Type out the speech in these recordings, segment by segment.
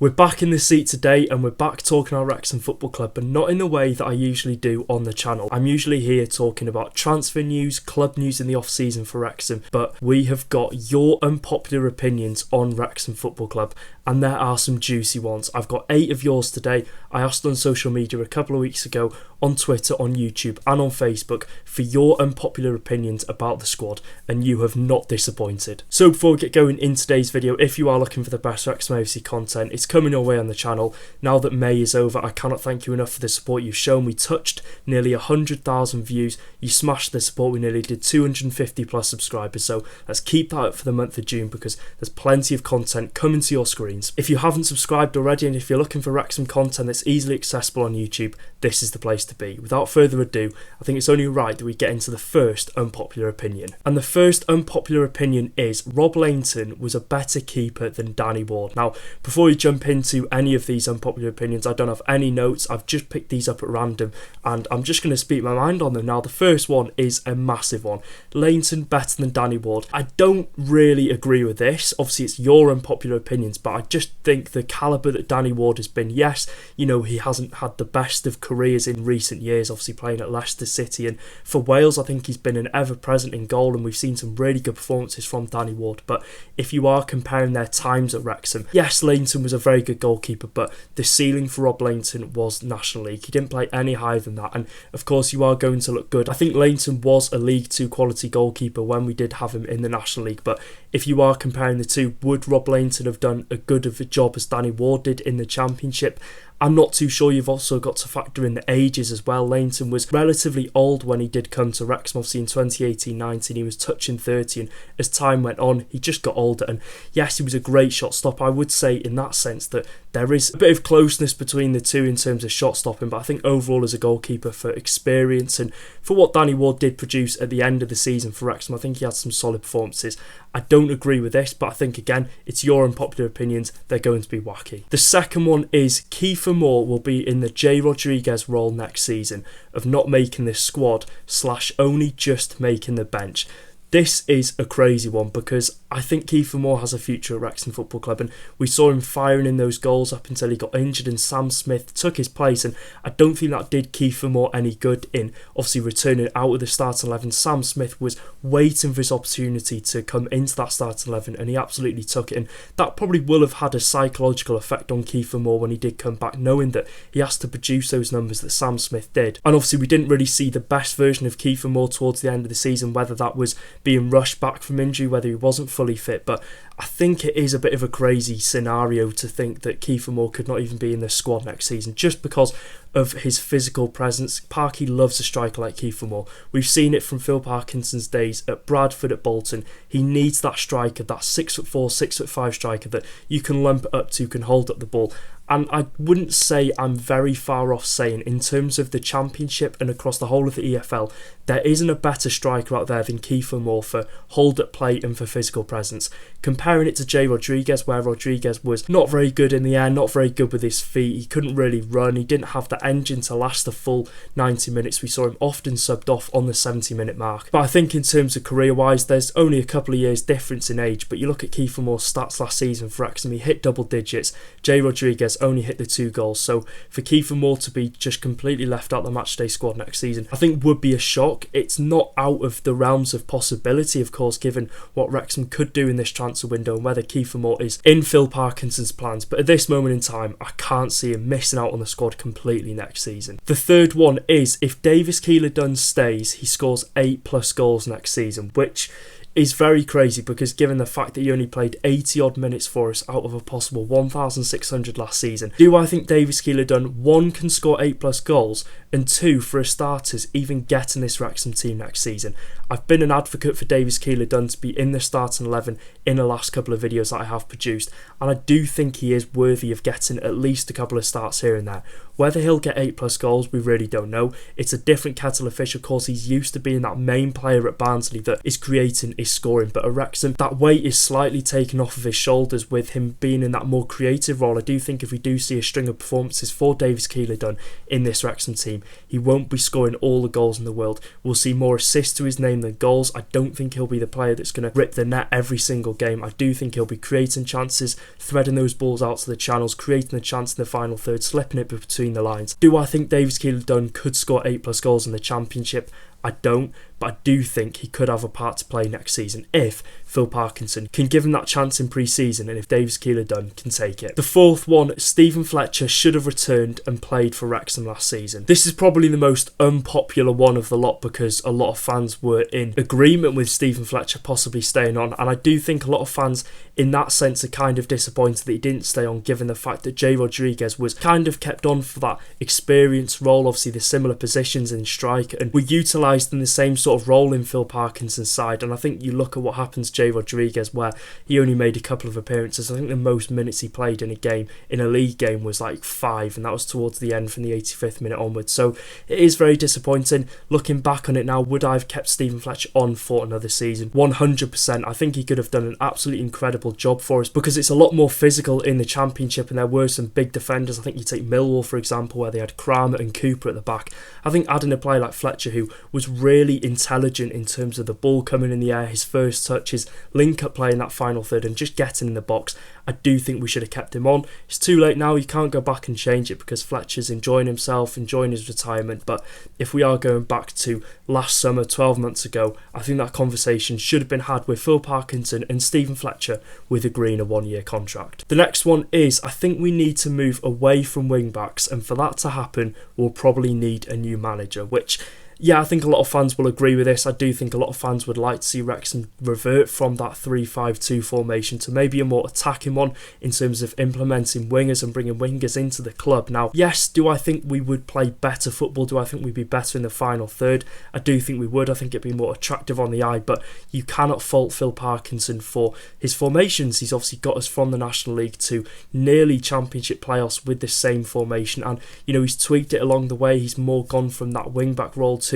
We're back in the seat today and we're back talking about Wrexham Football Club, but not in the way that I usually do on the channel. I'm usually here talking about transfer news, club news in the off-season for Wrexham, but we have got your unpopular opinions on Wrexham Football Club, and there are some juicy ones. I've got 8 of yours today. I asked on social media a couple of weeks ago, on Twitter, on YouTube and on Facebook for your unpopular opinions about the squad, and you have not disappointed. So before we get going in today's video, if you are looking for the best Wrexham AFC content, it's coming your way on the channel. Now that May is over, I cannot thank you enough for the support you've shown. We touched nearly 100,000 views. You smashed the support. We nearly did 250 plus subscribers, so let's keep that up for the month of June because there's plenty of content coming to your screens. If you haven't subscribed already, and if you're looking for Wrexham content that's easily accessible on YouTube, this is the place to be. Without further ado, I think it's only right that we get into the first unpopular opinion. And the first unpopular opinion is Rob Lainton was a better keeper than Danny Ward. Now, before we jump into any of these unpopular opinions, I don't have any notes. I've just picked these up at random and I'm just going to speak my mind on them. Now, the first one is a massive one. Lainton better than Danny Ward. I don't really agree with this. Obviously, it's your unpopular opinions, but I just think the calibre that Danny Ward has been, yes, you know, he hasn't had the best of careers in recent years, obviously playing at Leicester City, and for Wales I think he's been an ever-present in goal, and we've seen some really good performances from Danny Ward. But if you are comparing their times at Wrexham, yes, Lainton was a very good goalkeeper, but the ceiling for Rob Lainton was National League. He didn't play any higher than that, and of course you are going to look good. I think Lainton was a League 2 quality goalkeeper when we did have him in the National League, but if you are comparing the two, would Rob Lainton have done as good of a job as Danny Ward did in the Championship? I'm not too sure. You've also got to factor in the ages as well. Lainton was relatively old when he did come to Wrexham. Obviously in 2018-19 he was touching 30, and as time went on he just got older, and yes, he was a great shot stopper. I would say in that sense that there is a bit of closeness between the two in terms of shot stopping, but I think overall as a goalkeeper, for experience and for what Danny Ward did produce at the end of the season for Wrexham, I think he had some solid performances. I don't agree with this, but I think again it's your unpopular opinions, they're going to be wacky. The second one is Kieffer Moore will be in the J. Rodriguez role next season of not making this squad / only just making the bench. This is a crazy one because I think Kieffer Moore has a future at Wrexham Football Club, and we saw him firing in those goals up until he got injured and Sam Smith took his place, and I don't think that did Kieffer Moore any good in obviously returning out of the starting 11. Sam Smith was waiting for his opportunity to come into that starting 11 and he absolutely took it, and that probably will have had a psychological effect on Kieffer Moore when he did come back, knowing that he has to produce those numbers that Sam Smith did. And obviously we didn't really see the best version of Kieffer Moore towards the end of the season, whether that was being rushed back from injury, whether he wasn't fully fit, but I think it is a bit of a crazy scenario to think that Kieffer Moore could not even be in the squad next season just because of his physical presence. Parky loves a striker like Kieffer Moore. We've seen it from Phil Parkinson's days at Bradford, at Bolton. He needs that striker, that 6'4", 6'5" striker that you can lump it up to, can hold up the ball. And I wouldn't say I'm very far off saying, in terms of the Championship and across the whole of the EFL, there isn't a better striker out there than Kieffer Moore for hold-up play and for physical presence. Comparing it to J. Rodriguez, where Rodriguez was not very good in the air, not very good with his feet, he couldn't really run, he didn't have the engine to last the full 90 minutes. We saw him often subbed off on the 70-minute mark. But I think in terms of career-wise, there's only a couple of years difference in age, but you look at Kieffer Moore's stats last season for Wrexham, he hit double digits. J. Rodriguez only hit the 2 goals, so for Kieffer Moore to be just completely left out the matchday squad next season, I think would be a shock. It's not out of the realms of possibility, of course, given what Wrexham could do in this transfer window and whether Kieffer Moore is in Phil Parkinson's plans, but at this moment in time I can't see him missing out on the squad completely next season. The third one is if Davis Keillor-Dunn stays, he scores 8+ goals next season, which is very crazy because given the fact that he only played 80 odd minutes for us out of a possible 1,600 last season, do I think Davis Keillor-Dunn, 1, can score 8+ goals, and 2, for his starters, even get in this Wrexham team next season? I've been an advocate for Davis Keillor-Dunn to be in the starting 11 in the last couple of videos that I have produced, and I do think he is worthy of getting at least a couple of starts here and there. Whether he'll get 8+ goals, we really don't know. It's a different kettle of fish. Of course, he's used to being that main player at Barnsley that is creating is scoring. But at Wrexham, that weight is slightly taken off of his shoulders with him being in that more creative role. I do think if we do see a string of performances for Davies Keillor-Dunn in this Wrexham team, he won't be scoring all the goals in the world. We'll see more assists to his name than goals. I don't think he'll be the player that's going to rip the net every single game. I do think he'll be creating chances, threading those balls out to the channels, creating a chance in the final third, slipping it between the lines. Do I think Davies Keillor-Dunn could score 8+ goals in the Championship? I don't, but I do think he could have a part to play next season if Phil Parkinson can give him that chance in pre-season and if Davies Keillor-Dunn can take it. The fourth one, Stephen Fletcher should have returned and played for Wrexham last season. This is probably the most unpopular one of the lot because a lot of fans were in agreement with Stephen Fletcher possibly staying on, and I do think a lot of fans in that sense are kind of disappointed that he didn't stay on, given the fact that Jay Rodriguez was kind of kept on for that experience role, obviously the similar positions in strike, and were utilised in the same sort of role in Phil Parkinson's side. And I think you look at what happens to Jay Rodriguez, where he only made a couple of appearances. I think the most minutes he played in a game, in a league game, was like 5, and that was towards the end from the 85th minute onwards. So it is very disappointing. Looking back on it now, would I have kept Stephen Fletcher on for another season? 100%. I think he could have done an absolutely incredible job for us because it's a lot more physical in the Championship, and there were some big defenders. I think you take Millwall, for example, where they had Kramer and Cooper at the back. I think adding a player like Fletcher, who was really intelligent in terms of the ball coming in the air, his first touch, his link-up play in that final third, and just getting in the box, I do think we should have kept him on. It's too late now, you can't go back and change it because Fletcher's enjoying himself, enjoying his retirement. But if we are going back to last summer, 12 months ago, I think that conversation should have been had with Phil Parkinson and Stephen Fletcher with agreeing a 1-year contract. The next one is, I think we need to move away from wing-backs, and for that to happen, we'll probably need a new manager, which... yeah, I think a lot of fans will agree with this. I do think a lot of fans would like to see Wrexham revert from that 3-5-2 formation to maybe a more attacking one in terms of implementing wingers and bringing wingers into the club. Now, yes, do I think we would play better football? Do I think we'd be better in the final third? I do think we would. I think it'd be more attractive on the eye, but you cannot fault Phil Parkinson for his formations. He's obviously got us from the National League to nearly Championship playoffs with the same formation, and you know, he's tweaked it along the way. He's more gone from that wing-back role to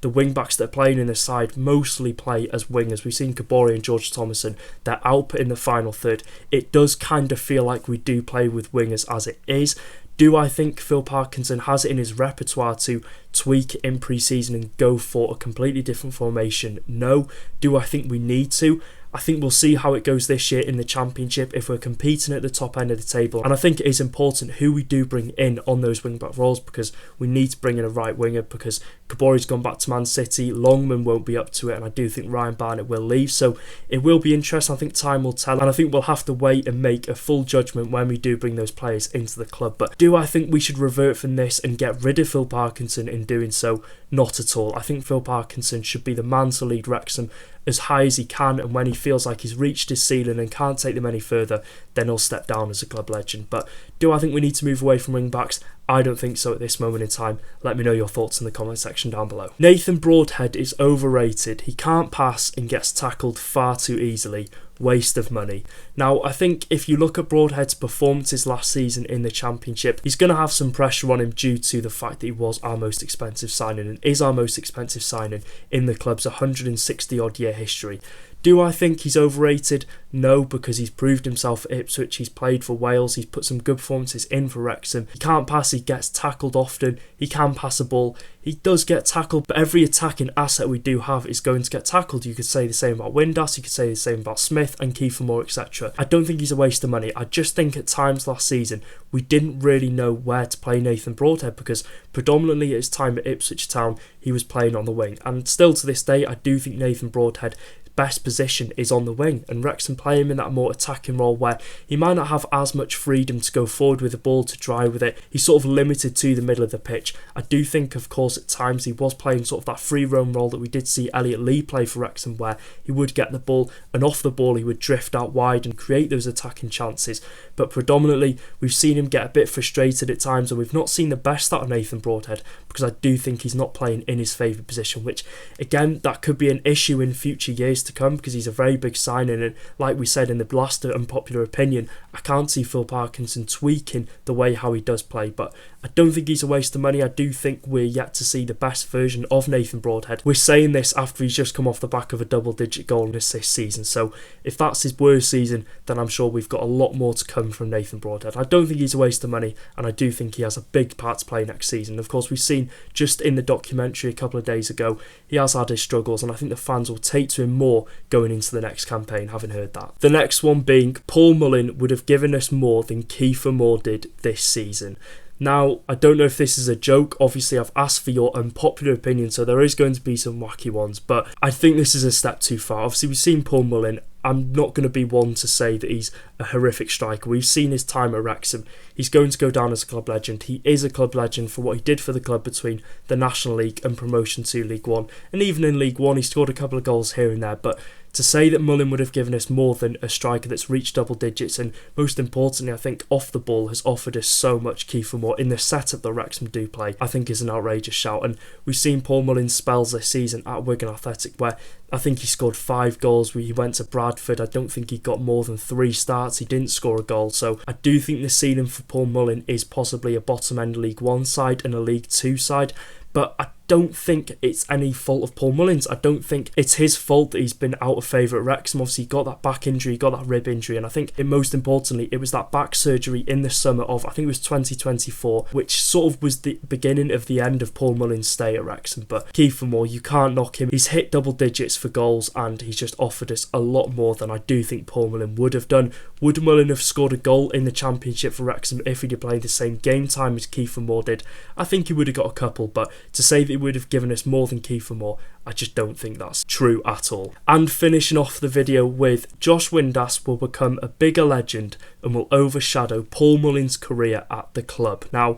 the wing-backs that are playing in the side mostly play as wingers. We've seen Kabori and George Thomason, their output in the final third. It does kind of feel like we do play with wingers as it is. Do I think Phil Parkinson has it in his repertoire to tweak it in pre-season and go for a completely different formation? No. Do I think we need to? I think we'll see how it goes this year in the Championship if we're competing at the top end of the table. And I think it is important who we do bring in on those wing-back roles, because we need to bring in a right winger, because Kabori's gone back to Man City, Longman won't be up to it, and I do think Ryan Barnett will leave. So it will be interesting. I think time will tell, and I think we'll have to wait and make a full judgment when we do bring those players into the club. But do I think we should revert from this and get rid of Phil Parkinson in doing so? Not at all. I think Phil Parkinson should be the man to lead Wrexham as high as he can, and when he feels like he's reached his ceiling and can't take them any further, then he'll step down as a club legend. But do I think we need to move away from wing-backs? I don't think so at this moment in time. Let me know your thoughts in the comment section down below. Nathan Broadhead is overrated. He can't pass and gets tackled far too easily. Waste of money. Now, I think if you look at Broadhead's performances last season in the Championship, he's going to have some pressure on him due to the fact that he was our most expensive signing and is our most expensive signing in the club's 160 odd year history. Do I think he's overrated? No, because he's proved himself at Ipswich, he's played for Wales, he's put some good performances in for Wrexham. He can't pass, he gets tackled often, he can pass a ball, he does get tackled, but every attacking asset we do have is going to get tackled. You could say the same about Windass, you could say the same about Smith and Kieffer Moore, etc. I don't think he's a waste of money. I just think at times last season we didn't really know where to play Nathan Broadhead, because predominantly at his time at Ipswich Town he was playing on the wing, and still to this day I do think Nathan Broadhead best position is on the wing, and Wrexham play him in that more attacking role where he might not have as much freedom to go forward with the ball, to drive with it. He's sort of limited to the middle of the pitch. I do think, of course, at times he was playing sort of that free roam role that we did see Elliot Lee play for Wrexham, where he would get the ball and off the ball he would drift out wide and create those attacking chances. But predominantly we've seen him get a bit frustrated at times, and we've not seen the best out of Nathan Broadhead, because I do think he's not playing in his favoured position, which again, that could be an issue in future years to come because he's a very big signing, and like we said in the last unpopular opinion, I can't see Phil Parkinson tweaking the way how he does play, but I don't think he's a waste of money. I do think we're yet to see the best version of Nathan Broadhead. We're saying this after he's just come off the back of a double-digit goal and assist season, so if that's his worst season, then I'm sure we've got a lot more to come from Nathan Broadhead. I don't think he's a waste of money, and I do think he has a big part to play next season. Of course, we've seen just in the documentary a couple of days ago, he has had his struggles, and I think the fans will take to him more going into the next campaign, having heard that. The next one being, Paul Mullin would have given us more than Kieffer Moore did this season. Now, I don't know if this is a joke. Obviously, I've asked for your unpopular opinion, so there is going to be some wacky ones, but I think this is a step too far. Obviously, we've seen Paul Mullin. I'm not going to be one to say that he's a horrific striker. We've seen his time at Wrexham. He's going to go down as a club legend. He is a club legend for what he did for the club between the National League and promotion to League One. And even in League One, he scored a couple of goals here and there, but to say that Mullin would have given us more than a striker that's reached double digits, and most importantly, I think off the ball has offered us so much Kieffer Moore in the setup that Wrexham do play, I think is an outrageous shout. And we've seen Paul Mullin's spells this season at Wigan Athletic where I think he scored 5 goals. He went to Bradford. I don't think he got more than 3 starts. He didn't score a goal. So I do think the ceiling for Paul Mullin is possibly a bottom end League One side and a League Two side. But I don't think it's any fault of Paul Mullin's. I don't think it's his fault that he's been out of favour at Wrexham. Obviously, he got that back injury, he got that rib injury, and I think most importantly, it was that back surgery in the summer of, I think it was 2024, which sort of was the beginning of the end of Paul Mullin's stay at Wrexham. But Kieffer Moore, you can't knock him. He's hit double digits for goals, and he's just offered us a lot more than I do think Paul Mullin would have done. Would Mullin have scored a goal in the Championship for Wrexham if he'd have played the same game time as Kieffer Moore did? I think he would have got a couple, but to say that he would have given us more than Kieffer Moore, I just don't think that's true at all. And finishing off the video with, Josh Windass will become a bigger legend and will overshadow Paul Mullin's career at the club. Now,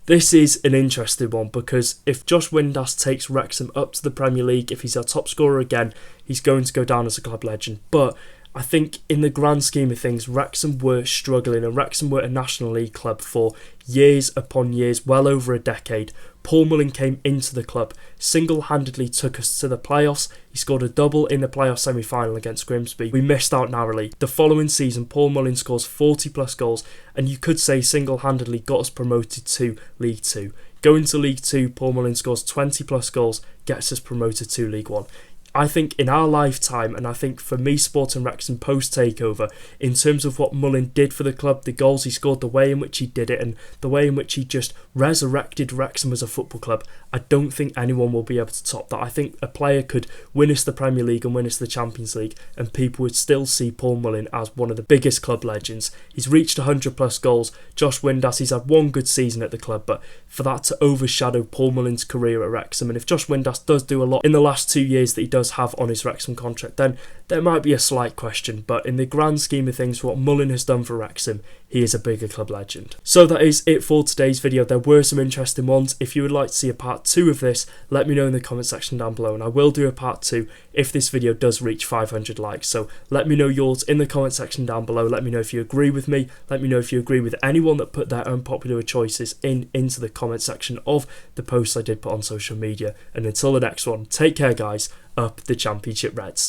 this is an interesting one because if Josh Windass takes Wrexham up to the Premier League, if he's our top scorer again, he's going to go down as a club legend. But I think in the grand scheme of things, Wrexham were struggling, and Wrexham were a National League club for years upon years, well over a decade. Paul Mullin came into the club, single-handedly took us to the playoffs. He scored a double in the playoff semi-final against Grimsby. We missed out narrowly. The following season, Paul Mullin scores 40 plus goals, and you could say single-handedly got us promoted to League Two. Going to League Two, Paul Mullin scores 20 plus goals, gets us promoted to League One. I think in our lifetime, and I think for me supporting Wrexham post-takeover, in terms of what Mullin did for the club, the goals he scored, the way in which he did it, and the way in which he just resurrected Wrexham as a football club, I don't think anyone will be able to top that. I think a player could win us the Premier League and win us the Champions League, and people would still see Paul Mullin as one of the biggest club legends. He's reached 100 plus goals. Josh Windass, he's had one good season at the club, but for that to overshadow Paul Mullin's career at Wrexham, and if Josh Windass does do a lot in the last 2 years that he does have on his Wrexham contract, then there might be a slight question, but in the grand scheme of things, what Mullin has done for Wrexham, he is a bigger club legend. So that is it for today's video. There were some interesting ones. If you would like to see a part 2 of this, let me know in the comment section down below, and I will do a part 2 if this video does reach 500 likes. So let me know yours in the comment section down below. Let me know if you agree with me. Let me know if you agree with anyone that put their unpopular choices into the comment section of the posts I did put on social media. And until the next one, take care guys. Up the Championship Reds.